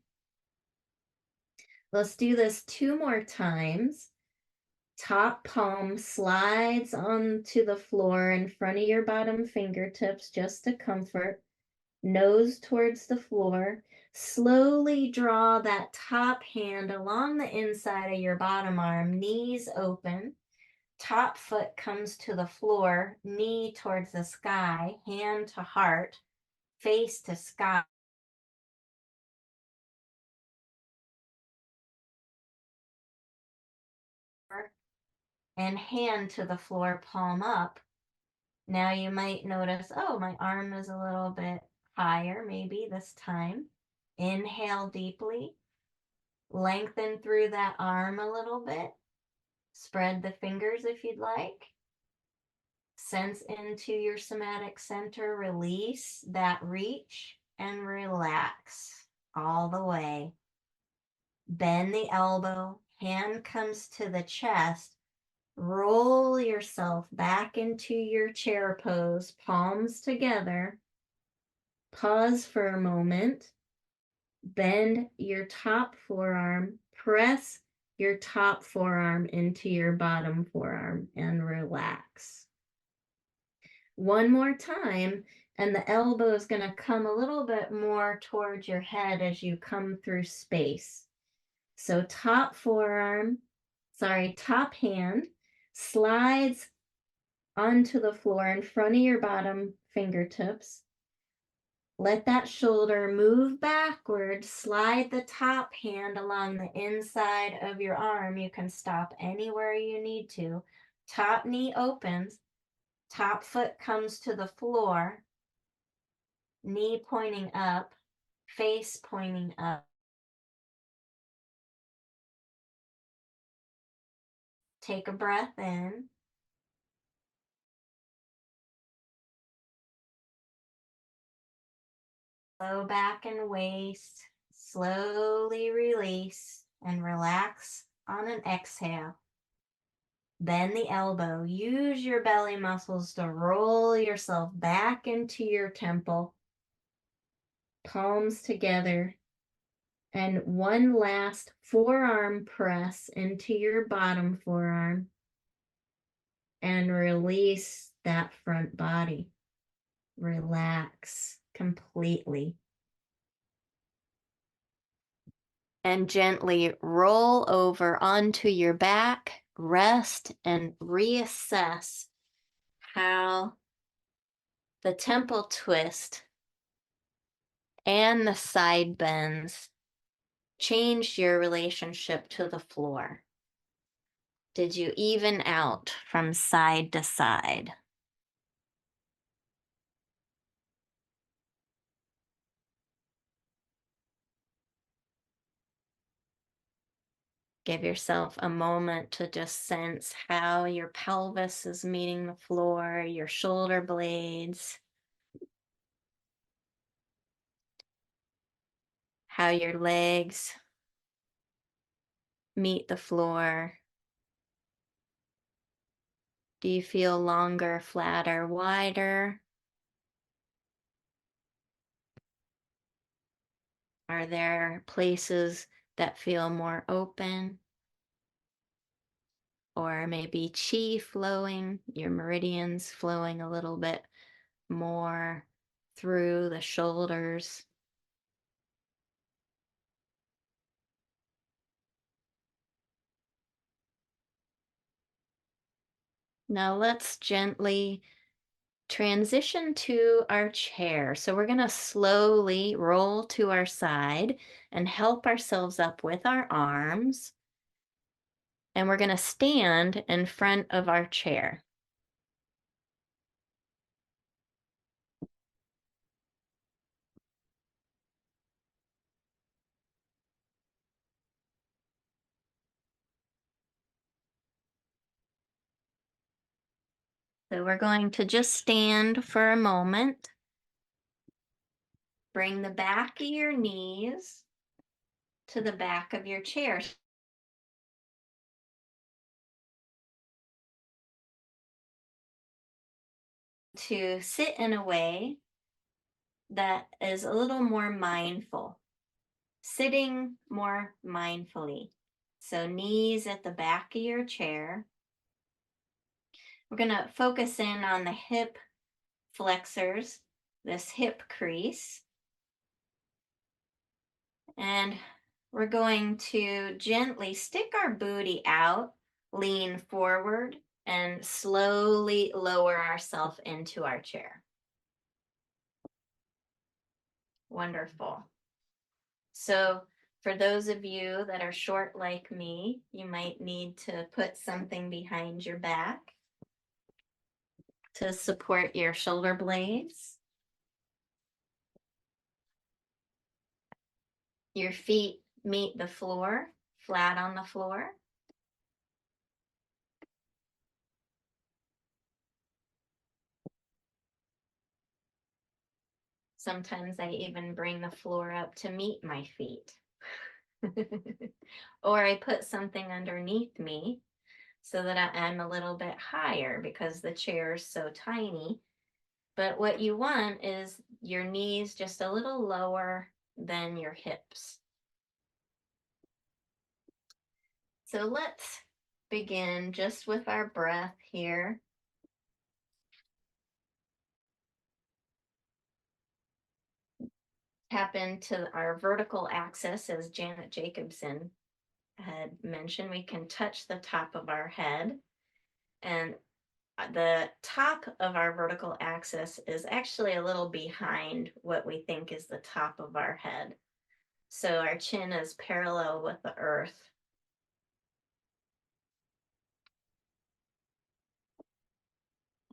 Let's do this 2 more times. Top palm slides onto the floor in front of your bottom fingertips just to comfort. Nose towards the floor. Slowly draw that top hand along the inside of your bottom arm, knees open. Top foot comes to the floor, knee towards the sky, hand to heart, face to sky. And hand to the floor, palm up. Now you might notice, oh, my arm is a little bit higher, maybe this time. Inhale deeply. Lengthen through that arm a little bit. Spread the fingers if you'd like. Sense into your somatic center. Release that reach and relax all the way. Bend the elbow. Hand comes to the chest. Roll yourself back into your chair pose, palms together. Pause for a moment. Bend your top forearm. Press your top forearm into your bottom forearm and relax. One more time, and the elbow is going to come a little bit more towards your head as you come through space. So top hand slides onto the floor in front of your bottom fingertips. Let that shoulder move backward. Slide the top hand along the inside of your arm. You can stop anywhere you need to. Top knee opens. Top foot comes to the floor. Knee pointing up. Face pointing up. Take a breath in. Low back and waist. Slowly release and relax on an exhale. Bend the elbow. Use your belly muscles to roll yourself back into your temple. Palms together. And one last forearm press into your bottom forearm. And release that front body. Relax completely. And gently roll over onto your back, rest, and reassess how the temple twist and the side bends changed your relationship to the floor. Did you even out from side to side? Give yourself a moment to just sense how your pelvis is meeting the floor, your shoulder blades, how your legs meet the floor. Do you feel longer, flatter, wider? Are there places that feel more open? Or maybe chi flowing, your meridians flowing a little bit more through the shoulders. Now let's gently transition to our chair. So we're going to slowly roll to our side and help ourselves up with our arms. And we're going to stand in front of our chair. So we're going to just stand for a moment. Bring the back of your knees to the back of your chair. To sit in a way that is a little more mindful, sitting more mindfully. So knees at the back of your chair. We're going to focus in on the hip flexors, this hip crease. And we're going to gently stick our booty out, lean forward, and slowly lower ourselves into our chair. Wonderful. So for those of you that are short like me, you might need to put something behind your back to support your shoulder blades. Your feet meet the floor, flat on the floor. Sometimes I even bring the floor up to meet my feet. Or I put something underneath me so that I'm a little bit higher because the chair is so tiny. But what you want is your knees just a little lower than your hips. So let's begin just with our breath here. Tap into our vertical axis, as Janet Jacobson had mentioned. We can touch the top of our head, and the top of our vertical axis is actually a little behind what we think is the top of our head. So our chin is parallel with the earth.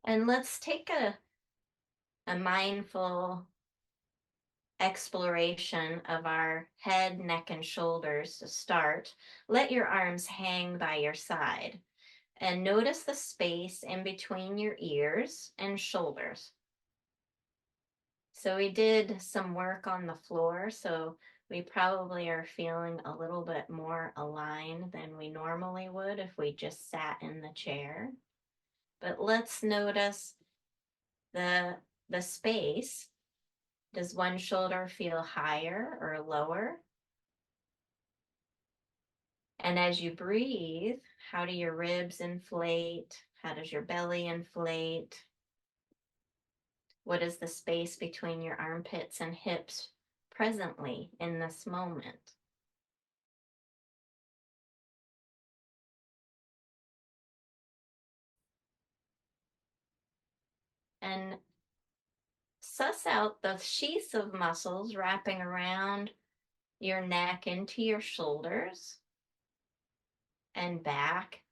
And let's take a mindful exploration of our head, neck, and shoulders to start. Let your arms hang by your side and notice the space in between your ears and shoulders. So we did some work on the floor, so we probably are feeling a little bit more aligned than we normally would if we just sat in the chair. But let's notice the space. Does one shoulder feel higher or lower? And as you breathe, how do your ribs inflate? How does your belly inflate? What is the space between your armpits and hips presently in this moment? And suss out the sheaths of muscles wrapping around your neck into your shoulders and back,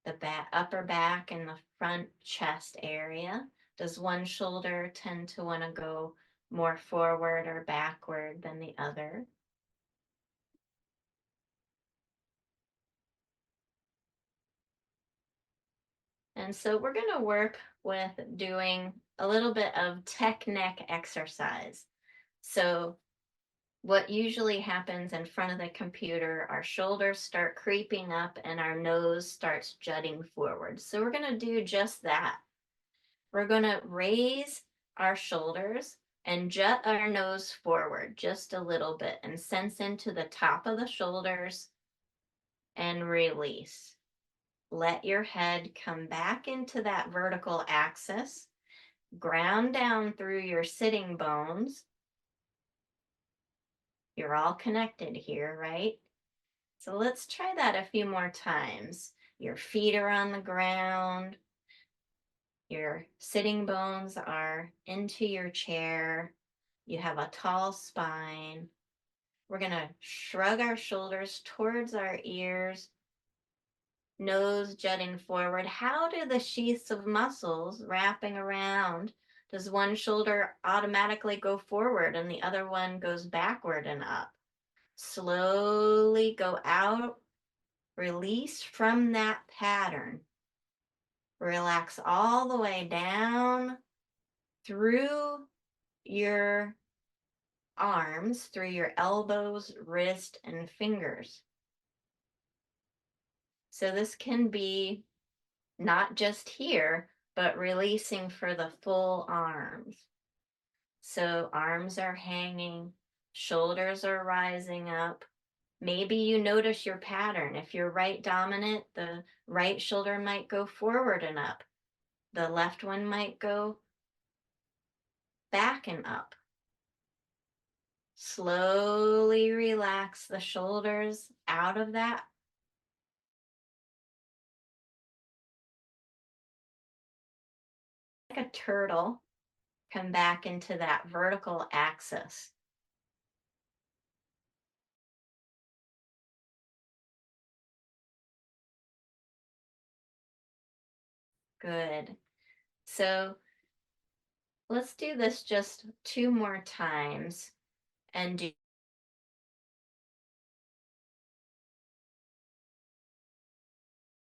the upper back and the front chest area. Does one shoulder tend to want to go more forward or backward than the other? And so we're going to work with doing a little bit of tech neck exercise. So what usually happens in front of the computer, our shoulders start creeping up and our nose starts jutting forward. So we're going to do just that. We're going to raise our shoulders and jut our nose forward just a little bit and sense into the top of the shoulders and release. Let your head come back into that vertical axis, ground down through your sitting bones. You're all connected here, right? So let's try that a few more times. Your feet are on the ground. Your sitting bones are into your chair. You have a tall spine. We're going to shrug our shoulders towards our ears, nose jutting forward. How do the sheaths of muscles wrapping around? Does one shoulder automatically go forward and the other one goes backward and up? Slowly go out, release from that pattern. Relax all the way down through your arms, through your elbows, wrist, and fingers. So this can be not just here, but releasing for the full arms. So arms are hanging, shoulders are rising up. Maybe you notice your pattern. If you're right dominant, the right shoulder might go forward and up. The left one might go back and up. Slowly relax the shoulders out of that. Like a turtle, come back into that vertical axis. Good. So let's do this just 2 more times and do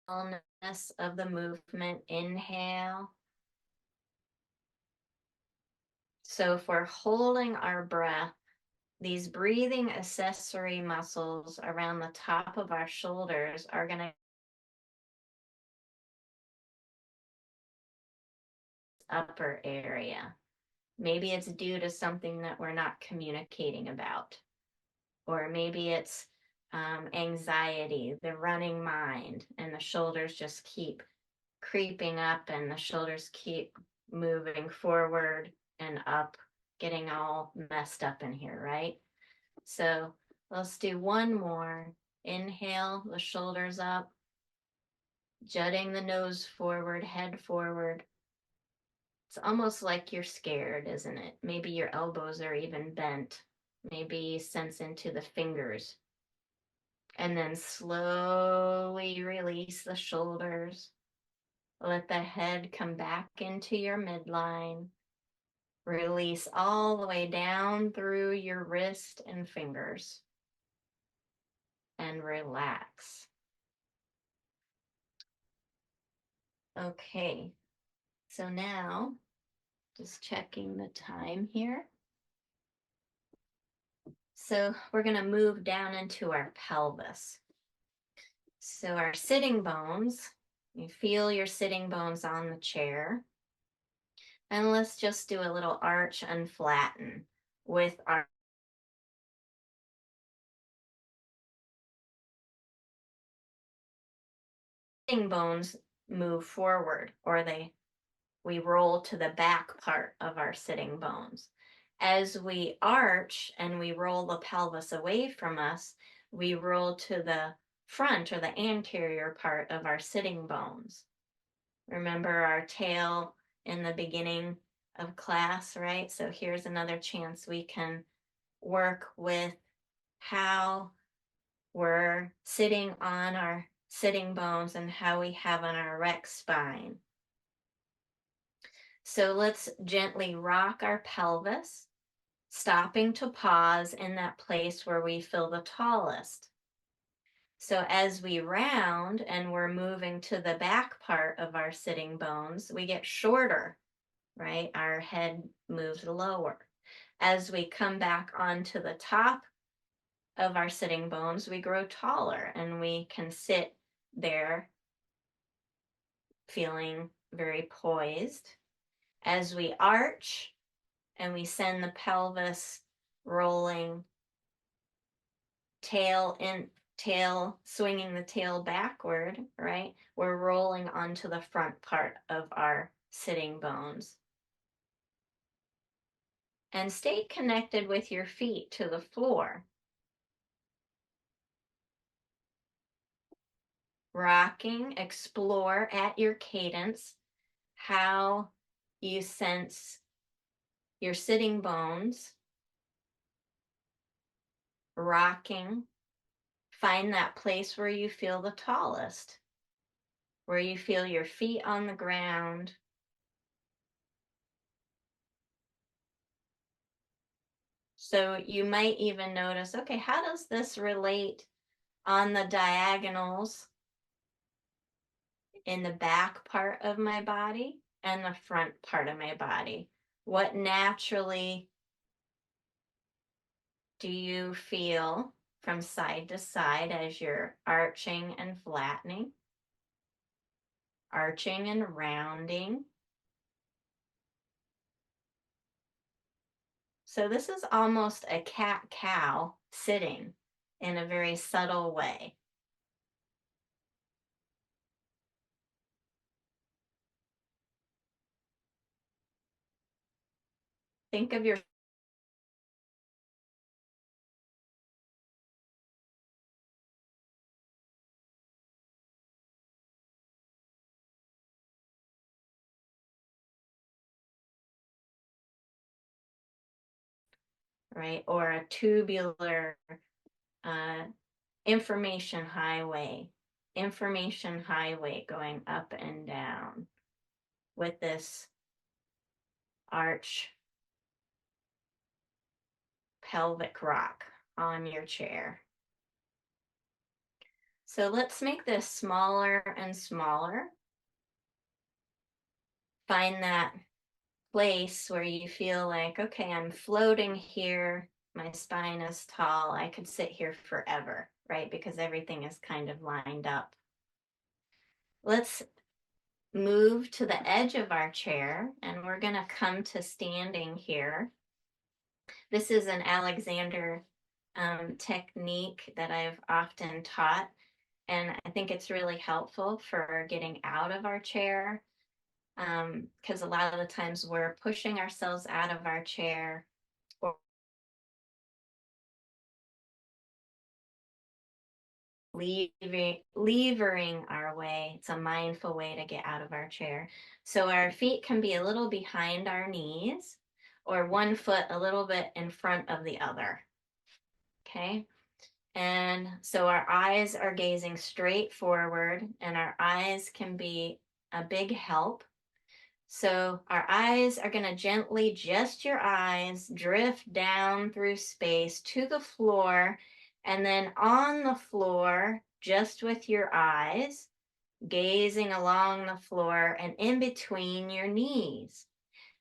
fullness of the movement. Inhale. So if we're holding our breath, these breathing accessory muscles around the top of our shoulders are going to upper area. Maybe it's due to something that we're not communicating about, or maybe it's anxiety, the running mind, and the shoulders just keep creeping up and the shoulders keep moving forward and up, getting all messed up in here, right? So let's do 1 more. Inhale, the shoulders up, jutting the nose forward, head forward. It's almost like you're scared, isn't it? Maybe your elbows are even bent. Maybe sense into the fingers. And then slowly release the shoulders. Let the head come back into your midline. Release all the way down through your wrist and fingers. And relax. Okay, so now just checking the time here. So we're going to move down into our pelvis. So our sitting bones, you feel your sitting bones on the chair. And let's just do a little arch and flatten with our sitting bones move forward, or we roll to the back part of our sitting bones. As we arch and we roll the pelvis away from us, we roll to the front or the anterior part of our sitting bones. Remember our tail in the beginning of class, right? So here's another chance we can work with how we're sitting on our sitting bones and how we have on our erect spine. So let's gently rock our pelvis, stopping to pause in that place where we feel the tallest. So as we round and we're moving to the back part of our sitting bones, we get shorter, right? Our head moves lower. As we come back onto the top of our sitting bones, we grow taller and we can sit there feeling very poised. As we arch and we send the pelvis rolling, tail swinging the tail backward, right? We're rolling onto the front part of our sitting bones. And stay connected with your feet to the floor. Rocking, explore at your cadence how you sense your sitting bones rocking. Find that place where you feel the tallest, where you feel your feet on the ground. So you might even notice, okay, how does this relate on the diagonals in the back part of my body and the front part of my body? What naturally do you feel from side to side as you're arching and flattening, arching and rounding? So this is almost a cat-cow sitting in a very subtle way. Think of your right, or a tubular uh, information highway going up and down with this arch pelvic rock on your chair. So let's make this smaller and smaller. Find that place where you feel like, okay, I'm floating here. My spine is tall. I could sit here forever, right? Because everything is kind of lined up. Let's move to the edge of our chair and we're going to come to standing here. This is an Alexander technique that I've often taught, and I think it's really helpful for getting out of our chair, because a lot of the times we're pushing ourselves out of our chair or levering our way. It's a mindful way to get out of our chair. So our feet can be a little behind our knees or one foot a little bit in front of the other. Okay. And so our eyes are gazing straight forward, and our eyes can be a big help. So our eyes are going to gently, just your eyes, drift down through space to the floor, and then on the floor, just with your eyes, gazing along the floor and in between your knees.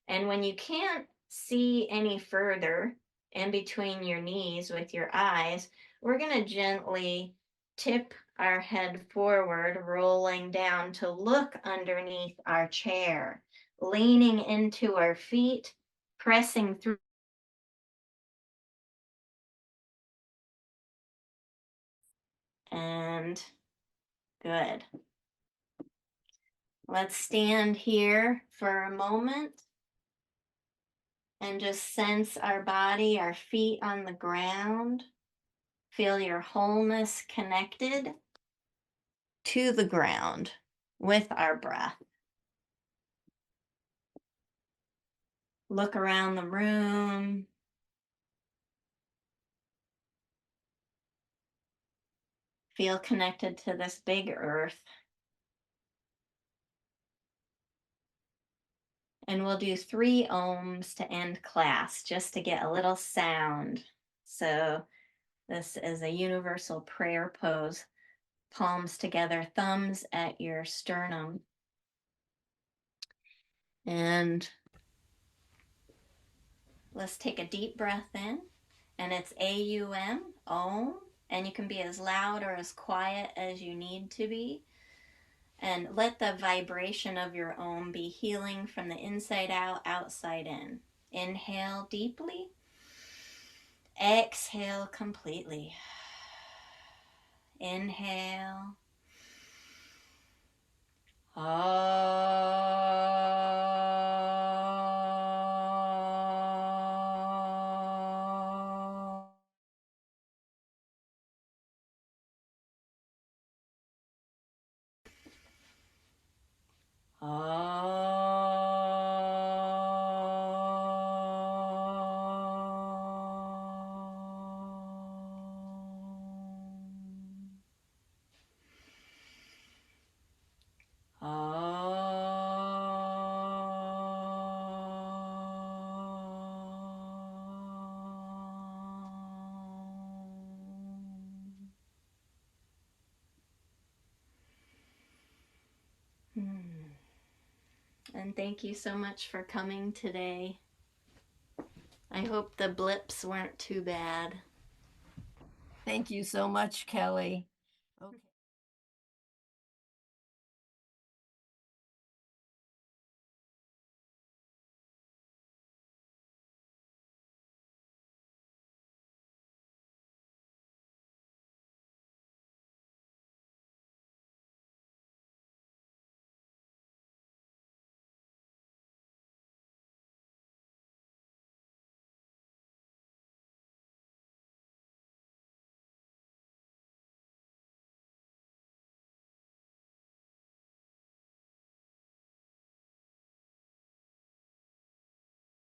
And when you can't see any further in between your knees with your eyes, we're going to gently tip our head forward, rolling down to look underneath our chair, leaning into our feet, pressing through. And good. Let's stand here for a moment and just sense our body, our feet on the ground. Feel your wholeness connected to the ground with our breath. Look around the room. Feel connected to this big earth. And we'll do 3 ohms to end class, just to get a little sound. So this is a universal prayer pose. Palms together, thumbs at your sternum. And let's take a deep breath in. And it's A-U-M, Om. And you can be as loud or as quiet as you need to be. And let the vibration of your Om be healing from the inside out, outside in. Inhale deeply. Exhale completely. Inhale. Ah. Ah. And thank you so much for coming today. I hope the blips weren't too bad. Thank you so much, Kelly. Okay.